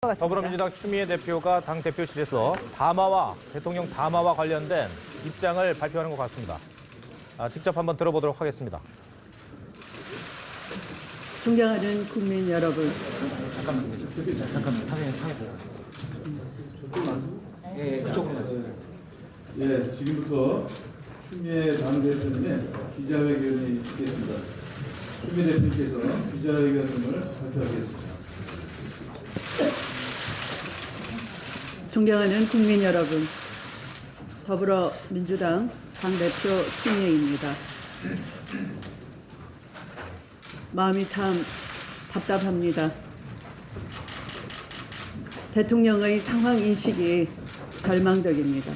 더불어민주당 추미애 대표가 당 대표실에서 담화와 대통령 담화와 관련된 입장을 발표하는 것 같습니다. 직접 한번 들어보도록 하겠습니다. 존경하는 국민 여러분. 잠깐만 사회에 사고. 예, 그쪽으로 가세요. 예, 지금부터 추미애 당대표님의 기자회견이 있겠습니다. 추미애 대표님께서 기자회견을 발표하겠습니다. 존경하는 국민 여러분, 더불어민주당 당대표 추미애입니다. 마음이 참 답답합니다. 대통령의 상황 인식이 절망적입니다.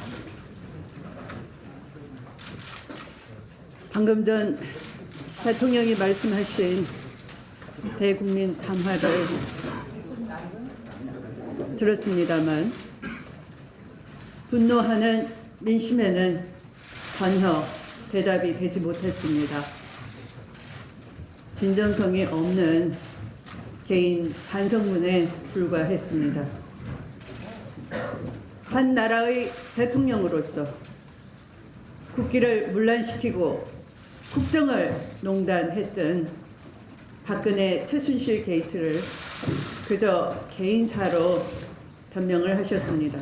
방금 전 대통령이 말씀하신 대국민 담화를 들었습니다만 분노하는 민심에는 전혀 대답이 되지 못했습니다. 진정성이 없는 개인 반성문에 불과했습니다. 한 나라의 대통령으로서 국기를 문란시키고 국정을 농단했던 박근혜 최순실 게이트를 그저 개인사로 변명을 하셨습니다.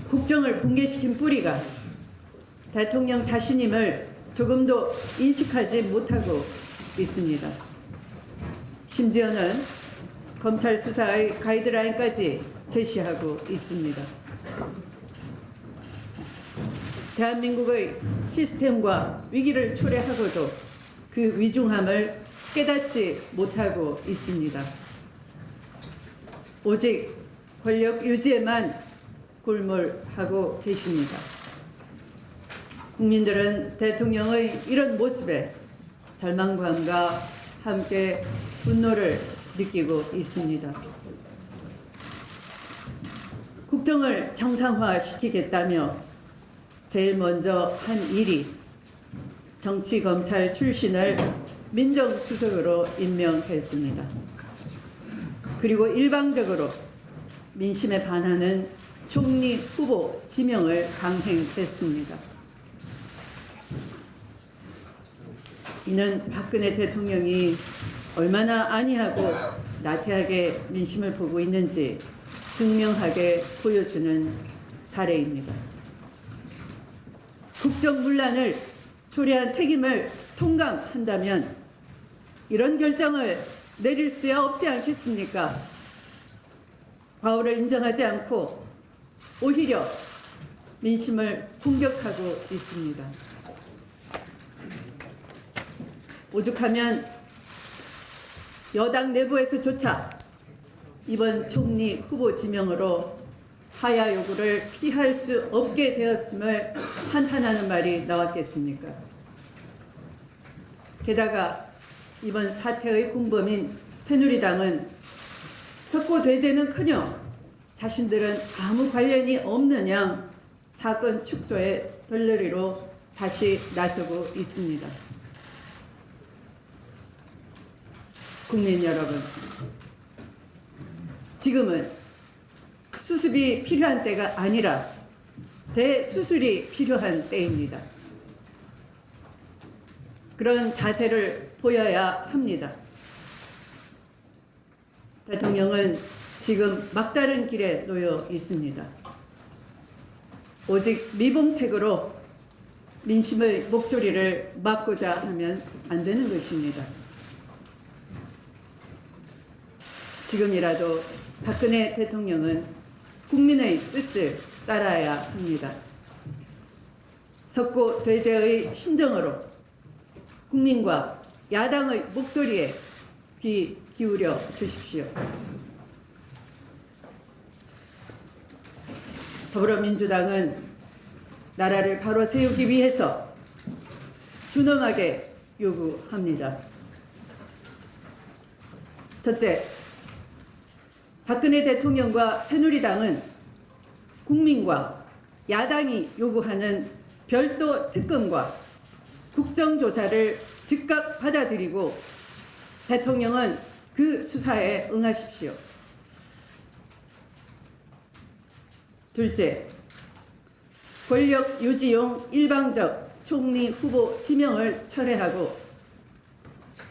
국정을 붕괴시킨 뿌리가 대통령 자신임을 조금도 인식하지 못하고 있습니다. 심지어는 검찰 수사의 가이드라인까지 제시하고 있습니다. 대한민국의 시스템과 위기를 초래하고도 그 위중함을 깨닫지 못하고 있습니다. 오직 권력 유지에만 골몰하고 계십니다. 국민들은 대통령의 이런 모습에 절망감과 함께 분노를 느끼고 있습니다. 국정을 정상화시키겠다며 제일 먼저 한 일이 정치검찰 출신을 민정수석으로 임명했습니다. 그리고 일방적으로 민심에 반하는 총리 후보 지명을 강행했습니다. 이는 박근혜 대통령이 얼마나 안이하고 나태하게 민심을 보고 있는지 극명하게 보여주는 사례입니다. 국정문란을 초래한 책임을 통감한다면 이런 결정을 내릴 수야 없지 않겠습니까? 과오를 인정하지 않고 오히려 민심을 공격하고 있습니다. 오죽하면 여당 내부에서조차 이번 총리 후보 지명으로 하야 요구를 피할 수 없게 되었음을 한탄하는 말이 나왔겠습니까? 게다가 이번 사태의 공범인 새누리당은 석고대죄는커녕 자신들은 아무 관련이 없는 양 사건 축소의 덜러리로 다시 나서고 있습니다. 국민 여러분, 지금은 수습이 필요한 때가 아니라 대수술이 필요한 때입니다. 그런 자세를 보여야 합니다. 대통령은 지금 막다른 길에 놓여 있습니다. 오직 미봉책으로 민심의 목소리를 막고자 하면 안 되는 것입니다. 지금이라도 박근혜 대통령은 국민의 뜻을 따라야 합니다. 석고대죄의 심정으로 국민과 야당의 목소리에 귀 기울여 주십시오. 더불어민주당은 나라를 바로 세우기 위해서 준엄하게 요구합니다. 첫째, 박근혜 대통령과 새누리당은 국민과 야당이 요구하는 별도 특검과 국정조사를 즉각 받아들이고 대통령은 그 수사에 응하십시오. 둘째, 권력 유지용 일방적 총리 후보 지명을 철회하고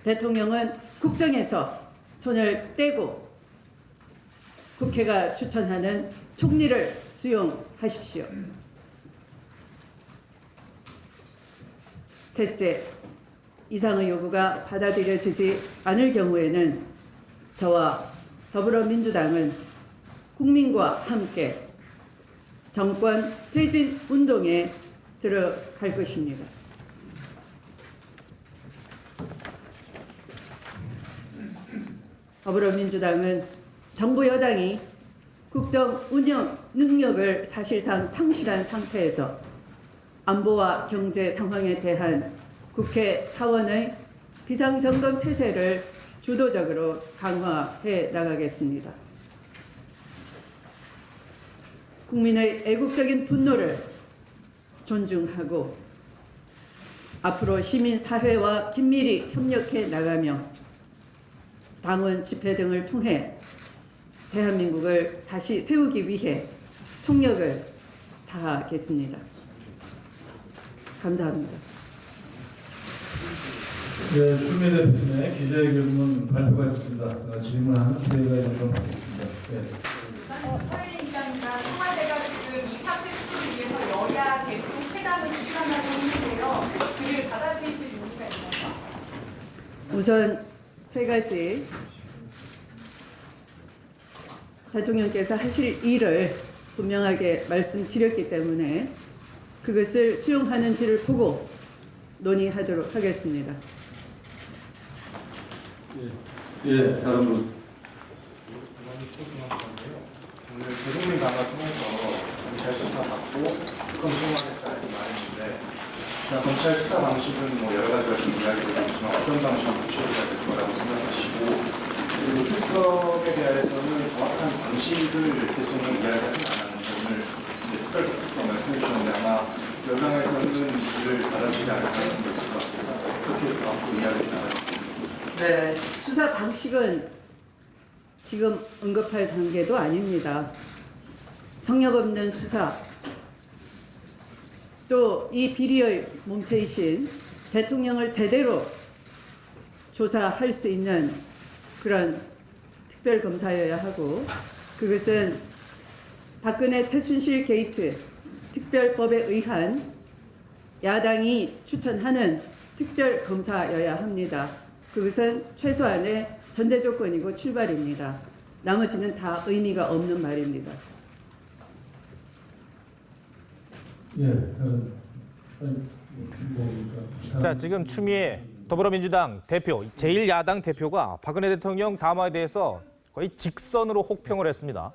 대통령은 국정에서 손을 떼고 국회가 추천하는 총리를 수용하십시오. 셋째, 이상의 요구가 받아들여지지 않을 경우에는 저와 더불어민주당은 국민과 함께 정권 퇴진 운동에 들어갈 것입니다. 더불어민주당은 정부 여당이 국정 운영 능력을 사실상 상실한 상태에서 안보와 경제 상황에 대한 국회 차원의 비상점검 태세를 주도적으로 강화해 나가겠습니다. 국민의 애국적인 분노를 존중하고 앞으로 시민사회와 긴밀히 협력해 나가며 당원 집회 등을 통해 대한민국을 다시 세우기 위해 총력을 다하겠습니다. 감사합니다. 네, 추미애 대표님의 기자회견문 발표가 있었습니다. 질문 한 3개가 정도 받겠습니다. 네. 서울시장이나 청와대가 지금 이 사태 수습을 위해서 여야 대표 회담을 주관하고 있는데요. 그를 받아들이실 의미가 있나요? 우선 세 가지 대통령께서 하실 일을 분명하게 말씀드렸기 때문에 그것을 수용하는지를 보고 논의하도록 하겠습니다. 예, 다른 분. 오늘 대국민 방을 통해서 검찰 수사 받고 특검 수용하겠다는 말했는데 검찰 수사 방식은 뭐 여러 가지가 좀 이야기가 있지만 어떤 방식으로 취해야 될 거라고 생각하시고 그리고 특검에 대해서는 정확한 방식을 대통령이 이야기하지 않았는데 오늘 특별특검 말씀해 주셨는데 아마 여당에서는 이를 받아주지 않을 가능성도 있을 것 같습니다. 어떻게 앞으로 이야기 나가요? 네, 수사 방식은 지금 언급할 단계도 아닙니다. 성역 없는 수사, 또 이 비리의 몸체이신 대통령을 제대로 조사할 수 있는 그런 특별검사여야 하고 그것은 박근혜 최순실 게이트 특별법에 의한 야당이 추천하는 특별검사여야 합니다. 그것은 최소한의 전제 조건이고 출발입니다. 나머지는 다 의미가 없는 말입니다. 예, 자, 지금 추미애 더불어민주당 대표, 제1야당 대표가 박근혜 대통령 담화에 대해서 거의 직선으로 혹평을 했습니다.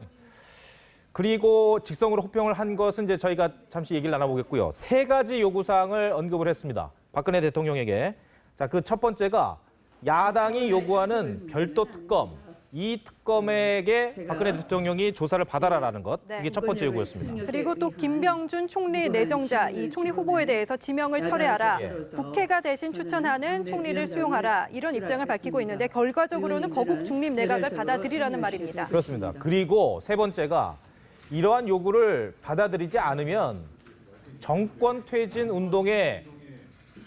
그리고 직선으로 혹평을 한 것은 이제 저희가 잠시 얘기를 나눠보겠고요. 세 가지 요구사항을 언급을 했습니다. 박근혜 대통령에게. 자, 그 첫 번째가 야당이 요구하는 별도 특검, 이 특검에게 박근혜 대통령이 조사를 받아라라는 것. 이게 첫 번째 요구였습니다. 그리고 또 김병준 총리 내정자, 이 총리 후보에 대해서 지명을 철회하라, 국회가 대신 추천하는 총리를 수용하라, 이런 입장을 밝히고 있는데 결과적으로는 거국 중립 내각을 받아들이라는 말입니다. 그렇습니다. 그리고 세 번째가 이러한 요구를 받아들이지 않으면 정권 퇴진 운동에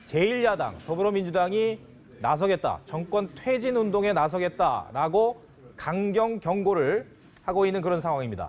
제1야당 더불어민주당이 나서겠다, 정권 퇴진 운동에 나서겠다라고 강경 경고를 하고 있는 그런 상황입니다.